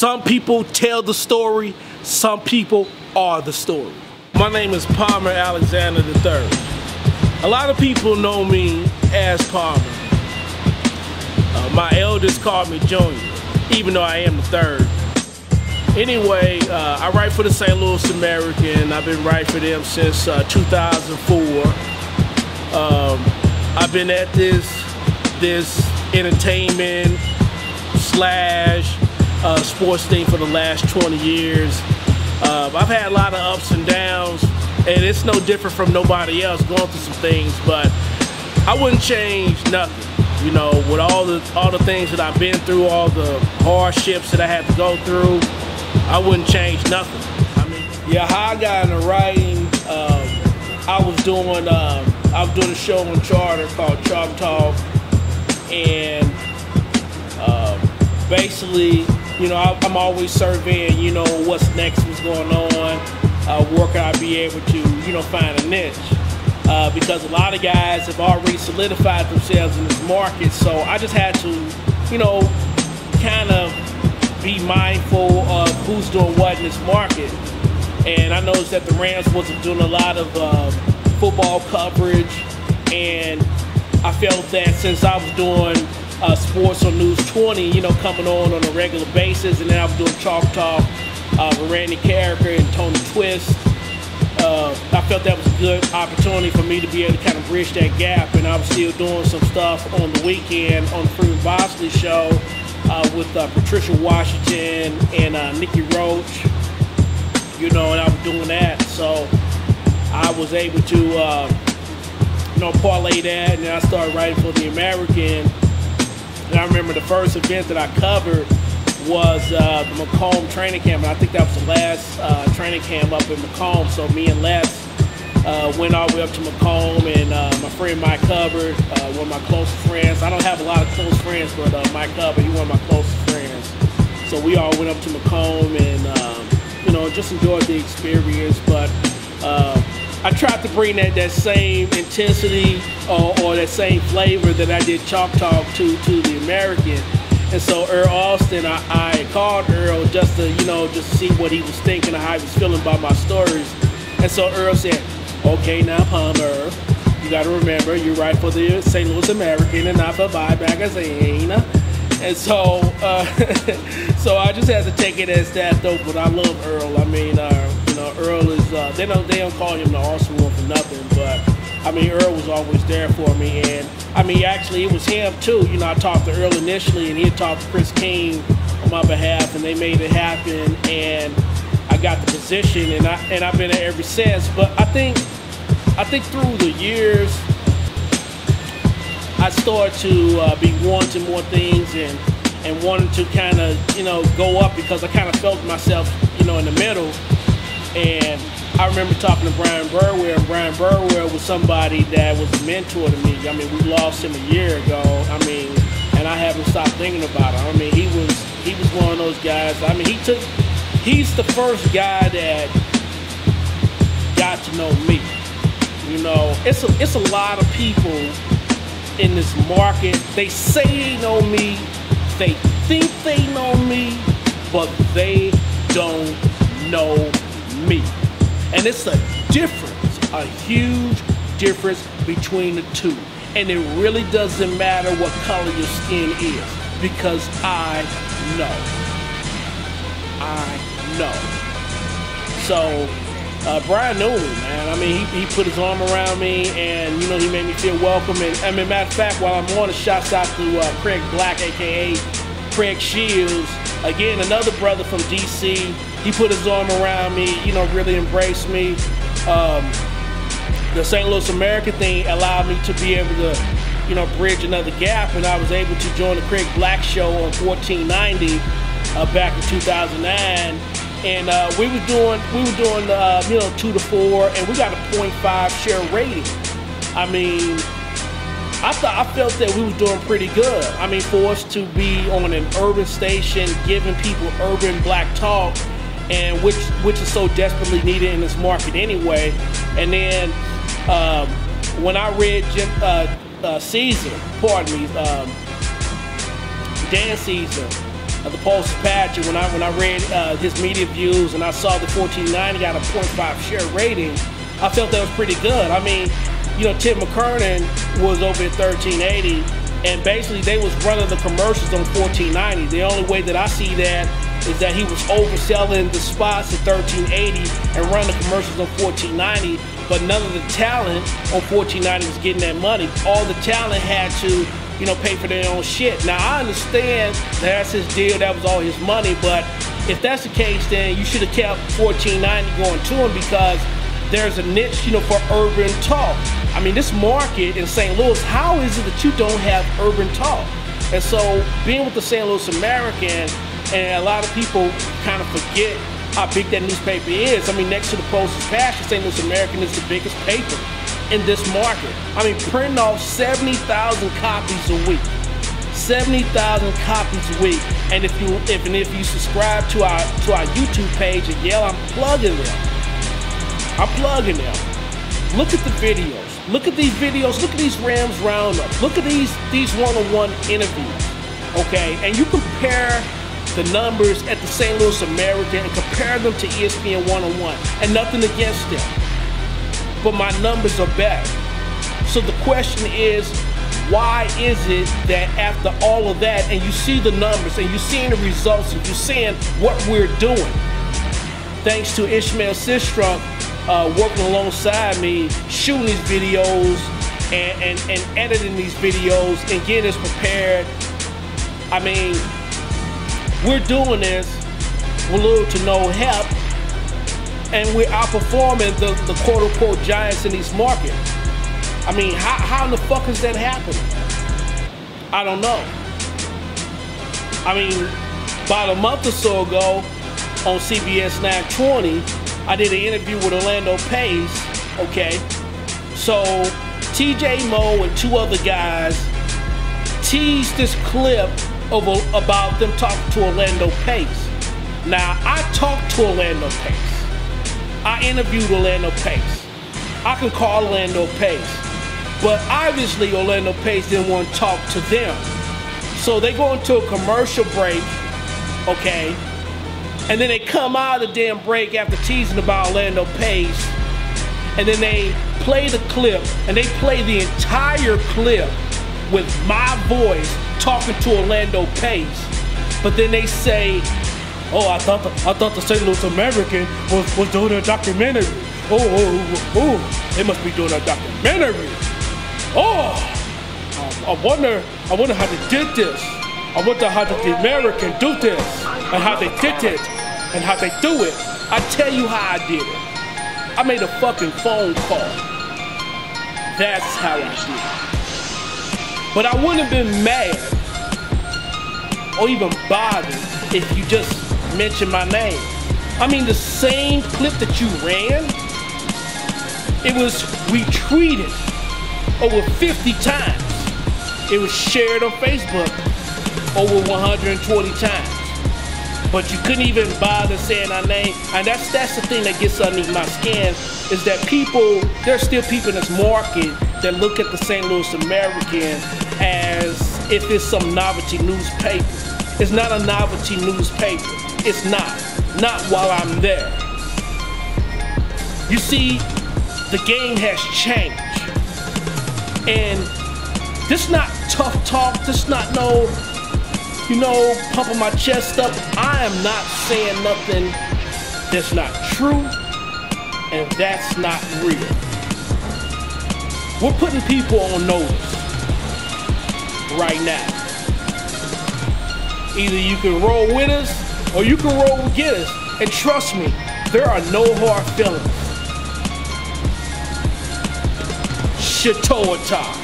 Some people tell the story, some people are the story. My name is Palmer Alexander III. A lot of people know me as Palmer. My eldest called me Junior, even though I am the third. Anyway, I write for the St. Louis American. I've been writing for them since 2004. I've been at this entertainment slash sports thing for the last 20 years. I've had a lot of ups and downs, and it's no different from nobody else going through some things, but I wouldn't change nothing. You know, with all the things that I've been through, all the hardships that I had to go through, I wouldn't change nothing. I mean, yeah, how I got into writing, I was doing a show on Charter called Chalk Talk, and basically, you know, I'm always surveying, you know, what's next, what's going on, where can I be able to, you know, find a niche. Because a lot of guys have already solidified themselves in this market, so I just had to, you know, kind of be mindful of who's doing what in this market. And I noticed that the Rams wasn't doing a lot of football coverage, and I felt that since I was doing sports on News 20, you know, coming on a regular basis, and then I was doing Chalk Talk with Randy Carricker and Tony Twist, I felt that was a good opportunity for me to be able to kind of bridge that gap. And I was still doing some stuff on the weekend on the Freeman Bosley show with Patricia Washington and Nikki Roach, you know, and I was doing that. So I was able to, you know, parlay that, and then I started writing for the American. And I remember the first event that I covered was the Macomb training camp, and I think that was the last training camp up in Macomb. So me and Les went all the way up to Macomb, and my friend Mike Hubbard, one of my closest friends. I don't have a lot of close friends, but Mike Hubbard, he's one of my closest friends. So we all went up to Macomb and, you know, just enjoyed the experience. But I tried to bring that same intensity or that same flavor that I did Chalk Talk to the American. And so Earl Austin, I called Earl just to, you know, just see what he was thinking, or how he was feeling about my stories. And so Earl said, okay, now Palmer, you got to remember, you write for the St. Louis American and not for Vibe magazine. And so, so I just had to take it as that, though. But I love Earl. I mean, you know, Earl is they don't call him the awesome one for nothing, but I mean, Earl was always there for me. And I mean, actually, it was him too. You know, I talked to Earl initially, and he had talked to Chris King on my behalf, and they made it happen. And I got the position, and I've been there ever since. But I think through the years, I started to be wanting more things and wanting to kind of, you know, go up, because I kind of felt myself, you know, in the middle. And I remember talking to Brian Burwell, and Brian Burwell was somebody that was a mentor to me. I mean, we lost him a year ago. I mean, and I haven't stopped thinking about him. I mean, he was one of those guys. I mean, he's the first guy that got to know me. You know, it's a lot of people in this market. They say they know me, they think they know me, but they don't know me. And it's a difference, a huge difference between the two. And it really doesn't matter what color your skin is, because I know. So Brian knew me, man. I mean, he put his arm around me, and, you know, he made me feel welcome. And I mean, matter of fact, while I'm on, the shouts out to Craig Black, aka Craig Shields, again, another brother from DC. He put his arm around me, you know, really embraced me. The St. Louis American thing allowed me to be able to, you know, bridge another gap, and I was able to join the Craig Black Show on 1490 back in 2009. And we were doing you know, 2 to 4, and we got a 0.5 share rating. I mean, I felt that we was doing pretty good. I mean, for us to be on an urban station, giving people urban black talk, and which is so desperately needed in this market anyway. And then when I read Dan Caesar, the Post-Dispatcher, when I read his media views and I saw the 1490 got a 0.5 share rating, I felt that was pretty good. I mean, you know, Tim McKernan was over at 1380, and basically they was running the commercials on 1490. The only way that I see that is that he was overselling the spots at 1380 and running the commercials on 1490, but none of the talent on 1490 was getting that money. All the talent had to, you know, pay for their own shit. Now, I understand that's his deal, that was all his money, but if that's the case, then you should have kept 1490 going to him, because there's a niche, you know, for urban talk. I mean, this market in St. Louis, how is it that you don't have urban talk? And so, being with the St. Louis American, and a lot of people kind of forget how big that newspaper is. I mean, next to the Post-Dispatcher, St. Louis American is the biggest paper in this market. I mean, printing off 70,000 copies a week. 70,000 copies a week. And if you subscribe to our YouTube page at Yale, I'm plugging them. I'm plugging them. Look at the videos. Look at these videos. Look at these Rams Roundup. Look at these one-on-one interviews. Okay, and you compare the numbers at the St. Louis American and compare them to ESPN one-on-one, and nothing against them, but my numbers are better. So the question is, why is it that after all of that, and you see the numbers, and you're seeing the results, and you're seeing what we're doing, thanks to Ishmael Sistrunk working alongside me, shooting these videos and editing these videos and getting us prepared. I mean, we're doing this with little to no help, and we're outperforming the quote-unquote giants in these markets. I mean, how in the fuck is that happening? I don't know. I mean, about a month or so ago on CBS 920, I did an interview with Orlando Pace, okay? So TJ Moe and two other guys teased this clip about them talking to Orlando Pace. Now, I talked to Orlando Pace. I interviewed Orlando Pace. I can call Orlando Pace. But obviously, Orlando Pace didn't want to talk to them. So they go into a commercial break, okay? And then they come out of the damn break after teasing about Orlando Pace. And then they play the clip, and they play the entire clip with my voice talking to Orlando Pace. But then they say, oh, I thought the St. Louis American was doing a documentary. Oh, they must be doing a documentary. Oh, I wonder how they did this. I wonder how did the American do this, and how they did it, and how they do it. I tell you how I did it. I made a fucking phone call. That's how I did it. But I wouldn't have been mad or even bothered if you just mentioned my name. I mean, the same clip that you ran, it was retweeted over 50 times. It was shared on Facebook over 120 times. But you couldn't even bother saying our name. And that's the thing that gets underneath my skin, is that there's still people in this market that look at the St. Louis American as if it's some novelty newspaper. It's not a novelty newspaper. It's not while I'm there. You see, the game has changed. And this not tough talk, this not no, pumping my chest up. I am not saying nothing that's not true, and that's not real. We're putting people on notice right now. Either you can roll with us, or you can roll against us. And trust me, there are no hard feelings. Shitoa talk.